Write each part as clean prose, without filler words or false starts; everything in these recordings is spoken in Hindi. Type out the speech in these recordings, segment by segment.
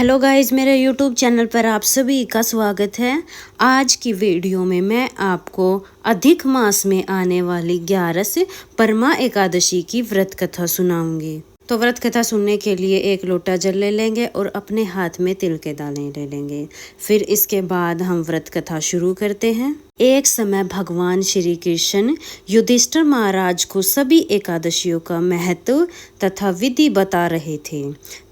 हेलो गाइस, मेरे यूट्यूब चैनल पर आप सभी का स्वागत है। आज की वीडियो में मैं आपको अधिक मास में आने वाली 11 परमा एकादशी की व्रत कथा सुनाऊंगी। तो व्रत कथा सुनने के लिए एक लोटा जल ले लेंगे और अपने हाथ में तिल के दाने ले लेंगे। फिर इसके बाद हम व्रत कथा शुरू करते हैं। एक समय भगवान श्री कृष्ण युधिष्ठिर महाराज को सभी एकादशियों का महत्व तथा विधि बता रहे थे।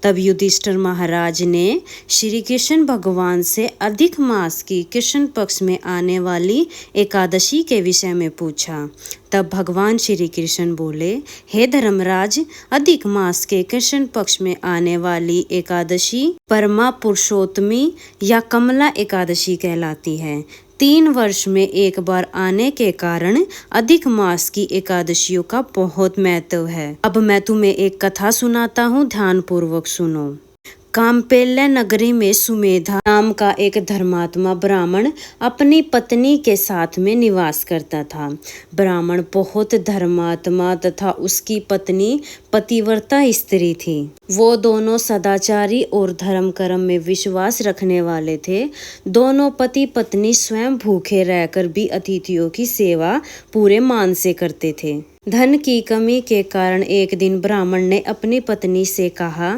तब युधिष्ठिर महाराज ने श्री कृष्ण भगवान से अधिक मास की कृष्ण पक्ष में आने वाली एकादशी के विषय में पूछा। तब भगवान श्री कृष्ण बोले, हे धर्मराज, अधिक मास के कृष्ण पक्ष में आने वाली एकादशी परमा पुरुषोत्तमी या कमला एकादशी कहलाती है। 3 वर्ष में एक बार आने के कारण अधिक मास की एकादशियों का बहुत महत्व है। अब मैं तुम्हें एक कथा सुनाता हूँ, ध्यान पूर्वक सुनो। काम्पेल्य नगरी में सुमेधा नाम का एक धर्मात्मा ब्राह्मण अपनी पत्नी के साथ में निवास करता था। ब्राह्मण बहुत धर्मात्मा तथा उसकी पत्नी पतिव्रता स्त्री थी। वो दोनों सदाचारी और धर्म कर्म में विश्वास रखने वाले थे। दोनों पति पत्नी स्वयं भूखे रहकर भी अतिथियों की सेवा पूरे मान से करते थे। धन की कमी के कारण एक दिन ब्राह्मण ने अपनी पत्नी से कहा,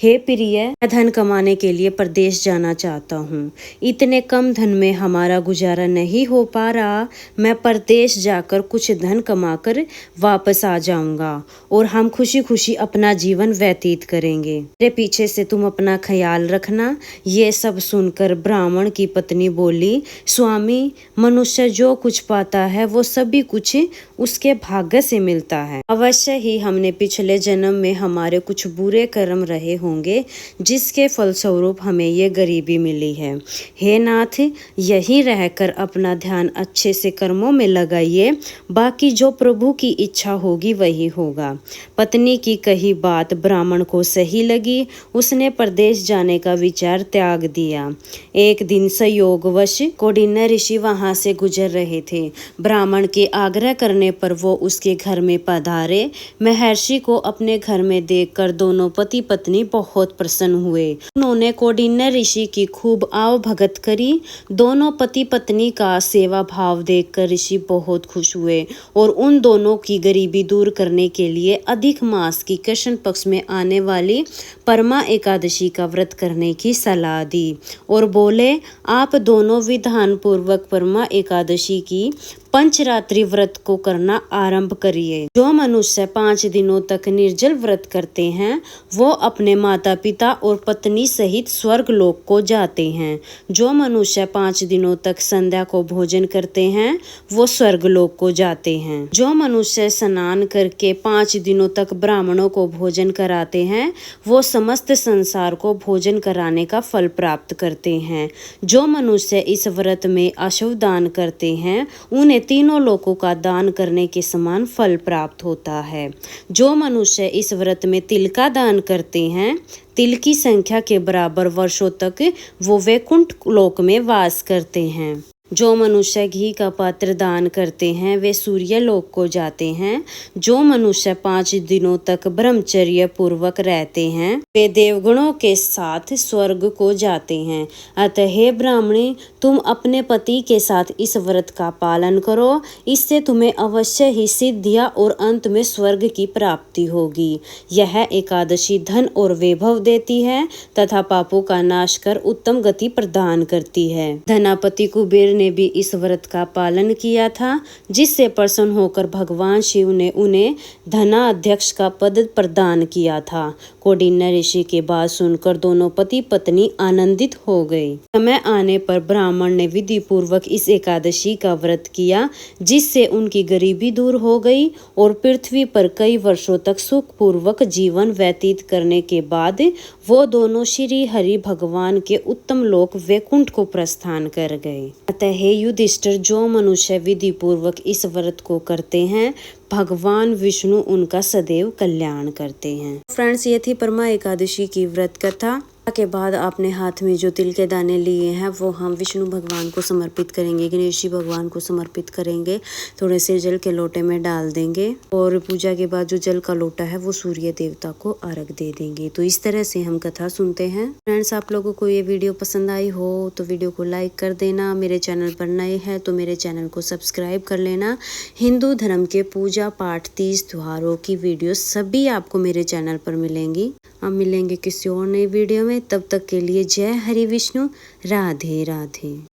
हे प्रिय, मैं धन कमाने के लिए प्रदेश जाना चाहता हूँ। इतने कम धन में हमारा गुजारा नहीं हो पा रहा। मैं प्रदेश जाकर कुछ धन कमाकर वापस आ जाऊंगा और हम खुशी खुशी अपना जीवन व्यतीत करेंगे। मेरे पीछे से तुम अपना ख्याल रखना। ये सब सुनकर ब्राह्मण की पत्नी बोली, स्वामी, मनुष्य जो कुछ पाता है वो सभी कुछ उसके भाग्य से मिलता है। अवश्य ही हमने पिछले जन्म में हमारे कुछ बुरे कर्म रहे होंगे जिसके फलस्वरूप हमें ये गरीबी मिली है। हे नाथ, यहीं रहकर अपना ध्यान अच्छे से कर्मों में लगाइए। बाकी जो प्रभु की इच्छा होगी वही होगा। पत्नी की कही बात ब्राह्मण को सही लगी। उसने प्रदेश जाने का विचार त्याग दिया। एक दिन संयोगवश कौंडिन्य ऋषि वहां से गुजर रहे थे। ब्राह्मण के आग्रह करने पर वो उसके घर में पधारे। महर्षि को अपने घर में देखकर दोनों पति पत्नी बहुत प्रसन्न हुए। उन्होंने कौंडिन्य ऋषि की खूब आव भगत करी। दोनों पति पत्नी का सेवा भाव देखकर ऋषि बहुत खुश हुए और उन दोनों की गरीबी दूर करने के लिए अधिक मास की कृष्ण पक्ष में आने वाली परमा एकादशी का व्रत करने की सलाह दी और बोले, आप दोनों विधान पूर्वक परमा एकादशी की पंचरात्रि व्रत को करना आरंभ करिए। जो मनुष्य 5 दिनों तक निर्जल व्रत करते हैं वो अपने माता पिता और पत्नी सहित स्वर्ग लोक को जाते हैं। जो मनुष्य 5 दिनों तक संध्या को भोजन करते हैं वो स्वर्ग लोक को जाते हैं। जो मनुष्य स्नान करके 5 दिनों तक ब्राह्मणों को भोजन कराते हैं वो समस्त संसार को भोजन कराने का फल प्राप्त करते हैं। जो मनुष्य इस व्रत में अशुभ दान करते हैं उन्हें तीनों लोकों का दान करने के समान फल प्राप्त होता है। जो मनुष्य इस व्रत में तिल का दान करते हैं, तिल की संख्या के बराबर वर्षों तक वो वैकुंठ लोक में वास करते हैं। जो मनुष्य घी का पात्र दान करते हैं वे सूर्य लोक को जाते हैं। जो मनुष्य 5 दिनों तक ब्रह्मचर्य पूर्वक रहते हैं वे देवगणों के साथ स्वर्ग को जाते हैं। अतः हे ब्राह्मणी, तुम अपने पति के साथ इस व्रत का पालन करो। इससे तुम्हें अवश्य ही सिद्धियां और अंत में स्वर्ग की प्राप्ति होगी। यह एकादशी धन और वैभव देती है तथा पापों का नाश कर उत्तम गति प्रदान करती है। धनापति कुबेर ने भी इस व्रत का पालन किया था, जिससे प्रसन्न होकर भगवान शिव ने उन्हें धनाध्यक्ष का पद प्रदान किया था। कौंडिन्य ऋषि के बात सुनकर दोनों पति पत्नी आनंदित हो गए। समय आने पर ब्राह्मण ने विधि पूर्वक इस एकादशी का व्रत किया, जिससे उनकी गरीबी दूर हो गई और पृथ्वी पर कई वर्षों तक सुख पूर्वक जीवन व्यतीत करने के बाद वो दोनों श्री हरि भगवान के उत्तम लोक वैकुंठ को प्रस्थान कर गए। अतः हे युधिष्ठिर, जो मनुष्य विधि पूर्वक इस व्रत को करते हैं भगवान विष्णु उनका सदैव कल्याण करते हैं। फ्रेंड्स, ये थी परमा एकादशी की व्रत कथा। के बाद आपने हाथ में जो तिल के दाने लिए हैं वो हम विष्णु भगवान को समर्पित करेंगे, गणेश जी भगवान को समर्पित करेंगे। थोड़े से जल के लोटे में डाल देंगे और पूजा के बाद जो जल का लोटा है वो सूर्य देवता को अर्घ दे देंगे। तो इस तरह से हम कथा सुनते हैं। फ्रेंड्स, आप लोगों को ये वीडियो पसंद आई हो तो वीडियो को लाइक कर देना। मेरे चैनल पर नए हैं तो मेरे चैनल को सब्सक्राइब कर लेना। हिंदू धर्म के पूजा पाठ, तीज त्योहारों की वीडियो सभी आपको मेरे चैनल पर मिलेंगी। हम मिलेंगे किसी और नई वीडियो में, तब तक के लिए जय हरि विष्णु, राधे राधे।